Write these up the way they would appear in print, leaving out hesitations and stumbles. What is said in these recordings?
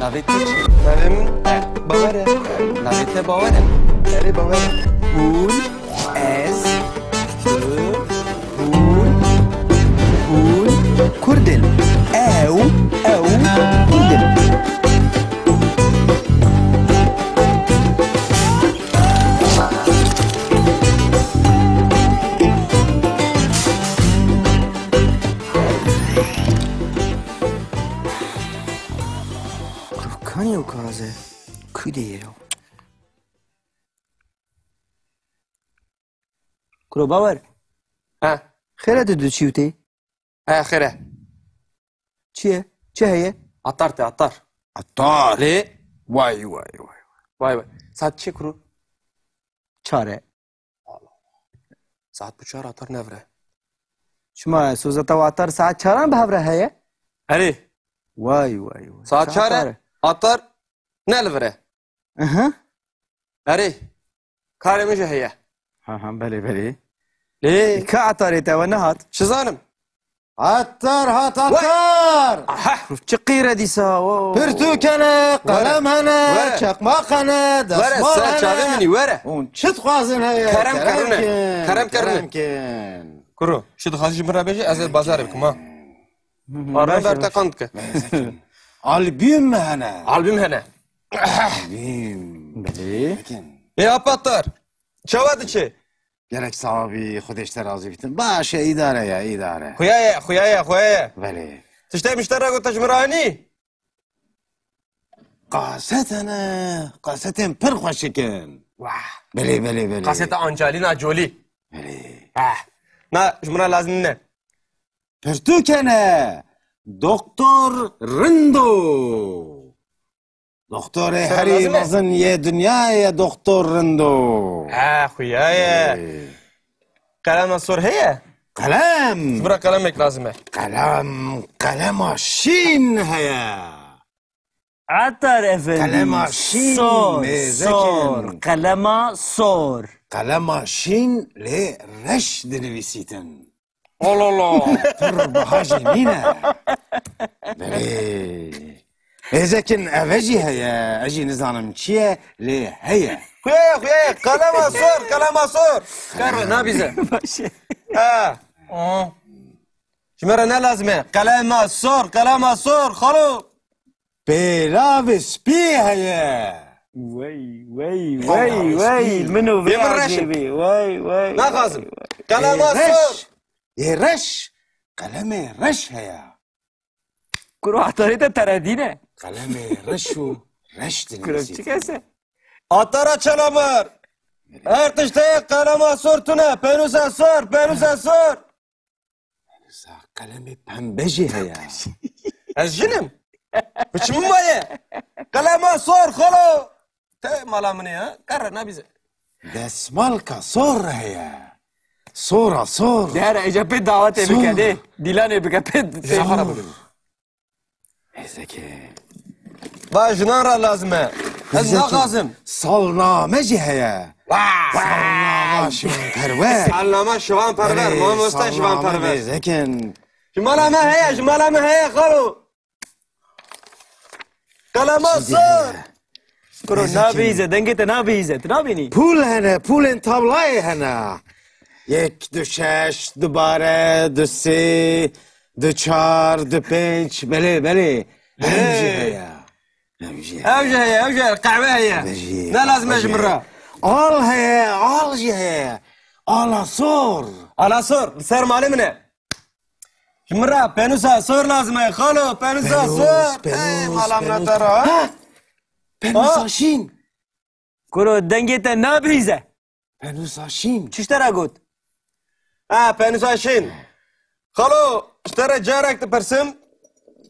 ناوێتی چی؟ ناوێ من باوەرە ناوێتە باوەرە ئەرێ باوەرە هون ئەز هون کوردن ئەو کوردن Kanı yok ağzı. Kıydı ya. Kuro bavar. Ha. Xere de düşüyordu. Ha xere. Çiye? Çeye? Atar te atar. Atar. Le. Vay. Vay. Saat çi kuru? Çare. Saat bu çare atar nevre. Şuma sozata atar saat çaran behavre heye? Eri. Vay. Saat çare atar nelvre. Eri. Karemece heye. Ha beli. Le. Ka atar ete ve nehat? Şizanım. Atar. Aha. Çıkıyre disa. Pirtûkene, qalemhene, çakmakhene, Vere sen çave mini vere. Un çıt xwazin heye. Kerem kerem. Kuru. Şu dixwazî min re bêje ez ê bazarê bikim ha. Arran ber te qand dike. Albüm mü hene? Albüm hene. Albüm. Beli. Ne apatar? Çava diçe. Gerek sahibi Xudeşler razı bitin. Başa idare ya idare. Xuyaya. Beli. Tişte miştera got tecmirani. Qasetin pir xweşikin. Beli. Kasete Angelina Jolie. Beli. Na jmira lazım ne? Pirtûkene, Doktor Rindo. Doktor herî mezin ye dünyaya Doktor Rindo. Xuyaya. Kalem sor heye. Kalem. Jmira kalemek lazım e. Kalema şin heye. Atar efendim. Kalema şin. Sor. Kalema sor. Kalema şin le reş dinivisitin. Allah. Tır bahacı mine. Beli. Ezekin eveci heye. Eci nizanım çiye le heye. Xuyaya. Kalema sor. Karve ne bize? Ha. Jmira ne lazım e? Kalema sor. Xalo. Bela ve spi heye. Vay. منو Yemin reşim. Vay. Ne lazım? Kalema sor. Reş. Kaleme reş heye. Kuro atarı da teredine. Kaleme reşu. Reş Kuro dinivisitin. çıkarsa. Atara çalamır. Her tişte kalema sor tune. Penusa sor. Kaleme pembeci heye. Ez jinim. Biçimim maye. Kalema sor xalo. Te malamını ya. Karre ne bize? Desmalka sor heye. Sor. Değer ecapet davet ebikedi. Dilan ebikedi. Zahara bugün. Ezeki. Vay jinara lazım e. Ez ne lazım? Salnameci heye. Salnama şivan perver. Allama şivan perver. Muhammed şivan perver. Zekin. Jmalame heye xalo. Kalema sor. Kuro nabize. Dengete nabize. Nabini. Pul hene. Pulin tablayı hene. Yek, du şeş, du bare, du se, du çar, du penç. Beli. Evce heye. Kahve heye. Ne lazım e jmira? Al heye. Ala sor. Ala sor. Ser malim ne? Jmira penusa sor lazım e xalo. Penusa sor. Malam ne tara? Penusa şin. Kuro dengete nabize. Penusa şin. Çiştera gut. Penusa şin. Xalo. İşte carek de persim.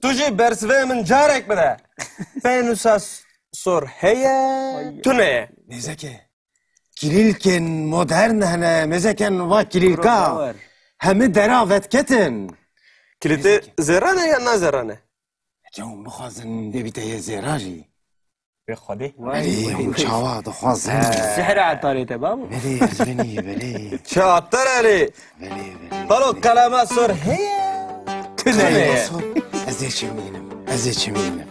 Tuji bersve min carek bide. Penusa sor heye. Tune. Nezeke. Kililken modern hene. Mezeken va kililka. Hemi deravet ketin. Kilite zerane ya na zerane? Cevun bixwazin debiteye zeraji. Be xwedê. Belê çawa dixwazin. Sihir atarı te babu. Belê ez binî belê. Çatar elê. Belê. Halo kalama sor heye. Tune. Ez ê çimînim.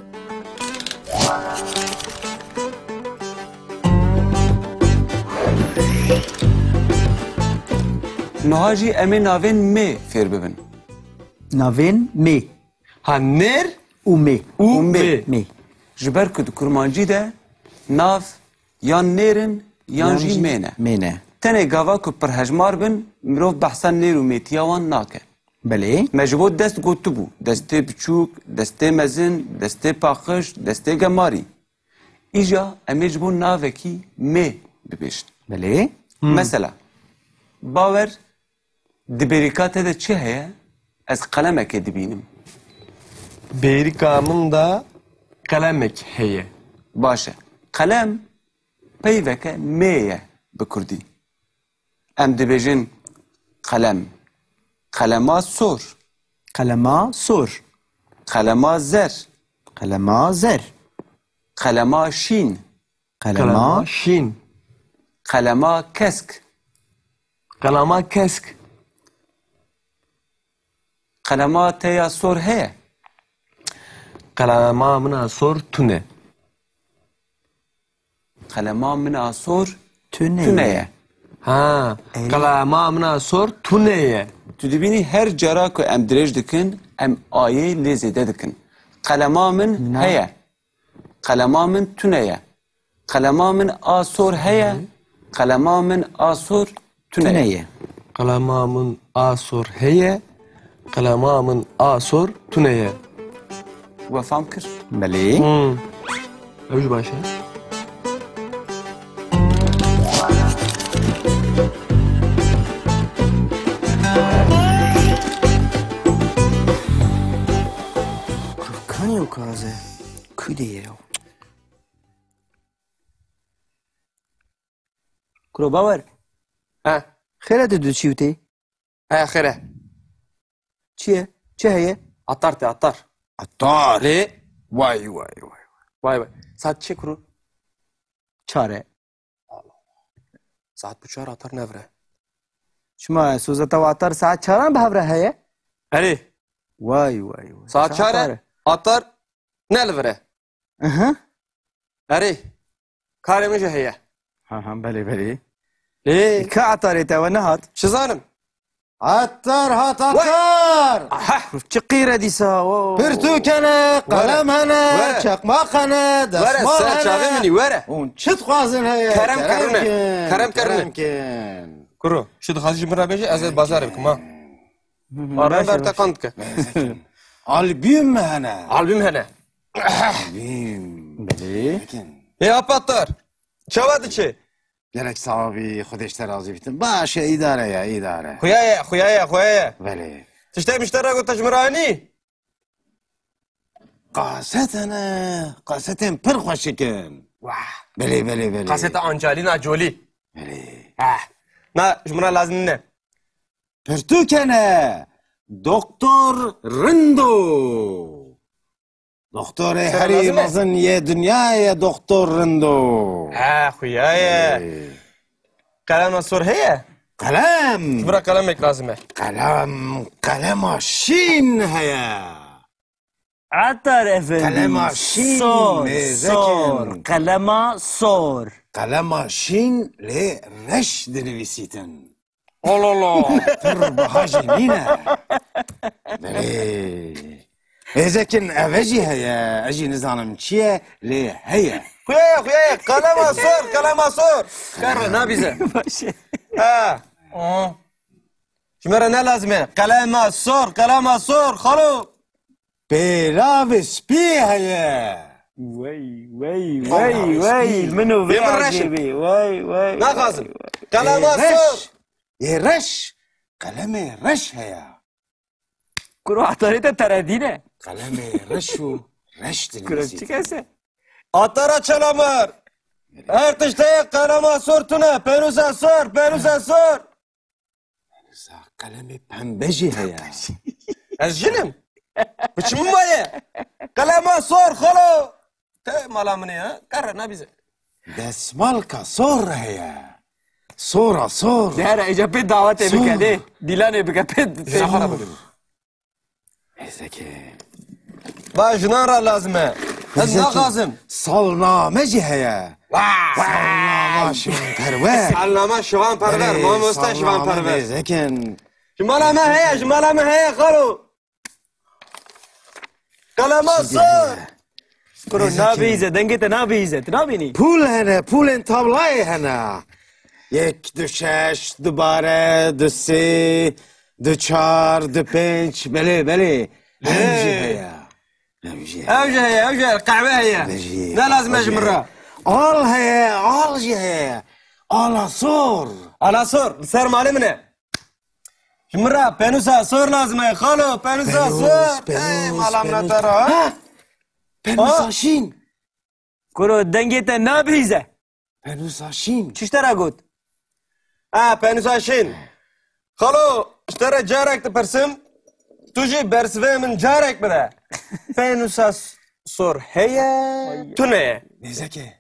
نهاجی امی ناوین می فیر ببن ناوین می Ha ner او می û می. mê. می جبر کد کرمانجی ده ناو یان نیرن یان جی مینه مینه تنه گاوا که پر هجمار بن مروف بحثن نیر و میتیاوان ناکه بله مجبور دست گوتو بو دسته بچوک دسته مزن دسته پاخش دسته گماری ایجا امی جبور ناوکی می ببیشت بله مثلا باور دبریکات ده چه هیا از قلمک دبینم Bêrîka min da qelemek heye. باشه قلم پیوکه میه بکردی ام دبیجن قلم قلما سور قلما سور قلما زر قلما زر قلما شین قلما şîn. قلما کسک Qalama kesk. قلما تیا سور هیا Qalama min a sor tune. قلما من آسور تونه تونه Ha. Qalama min a sor tuneye. تو دبینی هر جرا که ام درێژ دکن ام آیه لێ زێدە دکن قەلەما من هەیە قەلەما من تونەیە قەلەما من ئاسۆر هەیە قەلەما من ئاسۆر تونەیە تونه Qalama min a sor heye. Qalama min a sor tuneye. وەفام کرد بله Ew jî baş e. کنیو کازه کدیه کرو باور ها خیره دو چیوتی ها خێرە چیه چه هیه عطار تێ عطار عطار لێ وای وای وای وای وای ساعت چێ کرۆ چاره ساعت بچوار عطار نەڤرە شما سوزتا واتر ساعت چاران به هفره هیه ئەرێ وای وای وای ساعت چارە عطار نەلڤرە اها ئەرێ کارێ مژە هەیە ها ها بله بله لێ که عطاره تا و نهات چ زانم عطار هات عطار چه قیره دیسا پرتوکەنە قەلەم هەنە وەرە. چەقماقەنە وەرە دەسماڵ سەر چاوێ منی هەنە وەرە اون چت خوازن هەیە کەرەم کەرنە. کەرەم کەرنە. کەرەمکن Kuro. Şu dixwazî min re bêje ez ê bazarê bikim ha. ئاران بەرتەقان دکە ئالبیم هەنە ئالبیم هەنە ئالبیم بله Ê apattar. Çawa diçe? گەلێک ساوابی خودشتە رازی بیتم باشە ئیدارەیە ئیدارە Xuyaye, xuyaye, xuyaye. بەێ Tiştê miştera got tejmiranî? قاسەت هەنە قاسەتێن پڕ خۆشکن بەێ بەێ بەێ Kaseta Angelina Jolie. بەێ Na, ji min re lazim nîne. پرتوکەنە دکتۆر ڕندۆ دکتۆرێ هەری لازمە؟ مەزن یە دنیایە دکتۆر ڕندۆ Ha, xuyaye. Qalama sor heye? قەلەم Ji min re qelemek lazim e. قەلەم قەلەما شین هەیە عطار افندی قلما شین سور نێزەکن. سور قلما سور قەلەما شین لێ ڕەش دەنویسیتن Allah Allah. پڕ بەهاژی نینە هێزەکن ئەڤەژی هەیە ئەژی نزانم چییە لێ هەیە Xuyaye, xuyaye. Qalama sor, qalama sor. کەڕە نابیزە باشه Ha. Ji min re ne lazim e? Qalama sor, qalama sor. Xalo. پێلاوی سپی هەیە وای وای وای وای منو من رشد. عجیبی وای وای Naxazim. Qalama sor. یێ ڕەش قەلەمێ ڕەش هەیە کرو عطاره تا تردینه قەلەمێ ڕەش و ڕەش کرو چی دەنویسیتن کسه Atara çalamır. Her tişteye qalama sor tune. Peruza sor, peruza sor. قەلەمێ پەمبەژی هەیە Ez jinim. Biçimim vaye. Qalama sor, xalo. Te mala mini ha? Qarra ne bize. دەسماڵکە سۆڕ هەیە سۆڕە سۆڕ دهره ایجا پید دعوت سور. بکده دیلانه بکه پید Zahara bugün. هێزەکێ Ba jinan ra lazım e. Ez naxazim. ساڵنامەژی هەیە سلام شوان پرور سلام شوان پرور ما مستا شوان پرور زکن جمالا ما هيا جمالا ما هيا خلو قلما صور کرو نابیزه دنگت نابیزه نابینی پول هنه پول تابلای هنه یک دو شش دوباره دو سه دو چار دو پنج بله بله همجی هیا اوجه القعبه هيا لا لازم اجمرها آل هیا آل جی هیا آل صور على صور سر مالي منه جمرها بينوسا صور لازم هي خالو بينوسا صور اي مالا من ترى پنوساشین کرو دنگت نابیزه پنوساشین چشترا گوت بينوسا شين خالو اشترى جارك تبرسم تجي برسوه من جارك بده بينوسا صور هيا تونه نزکه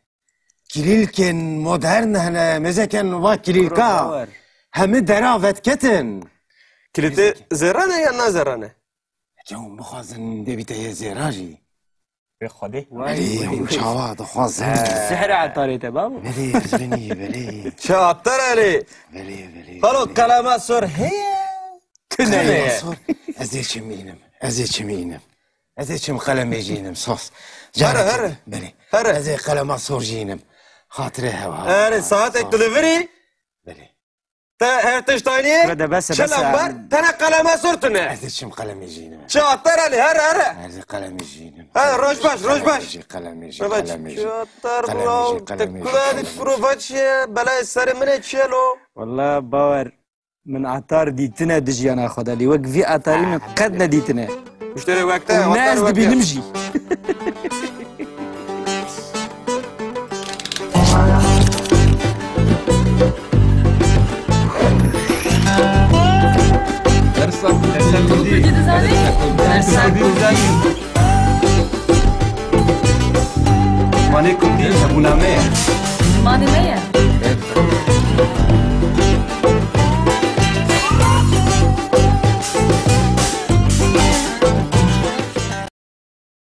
کلیلکن مدرن هنه مزکن و کلیلکا همه دراوت کتن كليتي زرانه يا نازرانه جون بخوازن دبیته زیراجی بخدي بلی هم چاوا دخوازن سحر عطاریته بابو بلی از بینی بلی شاطر علي بلی خالو كلامات صور هيا تونه ازی چمینم ازی چمینم ازی چم قلم جینم صوص هره. بلی هره. ازی قلم صور جینم خاطره هوا انا ساعتك دليفري بلی تا هرتش تانية كده بس- شو بس- الأخبار؟ تنا قلم صورتنا ازی چم قلم جینم شاطر علي هره ازی قلم جینم روش باش قلم جی بابا قلم جی شاطر قلم بلاو جي، قلم جي، تكلاد قلم جي. بروفاتشيا بلا سر منه تشيلو والله باور من عطار دیتنه دجیانا خدا لی وقت في عطاری من قد ندیتنه مشتري وقتها الناس دبي نمشي مالكم دي ابو نمير ماني مية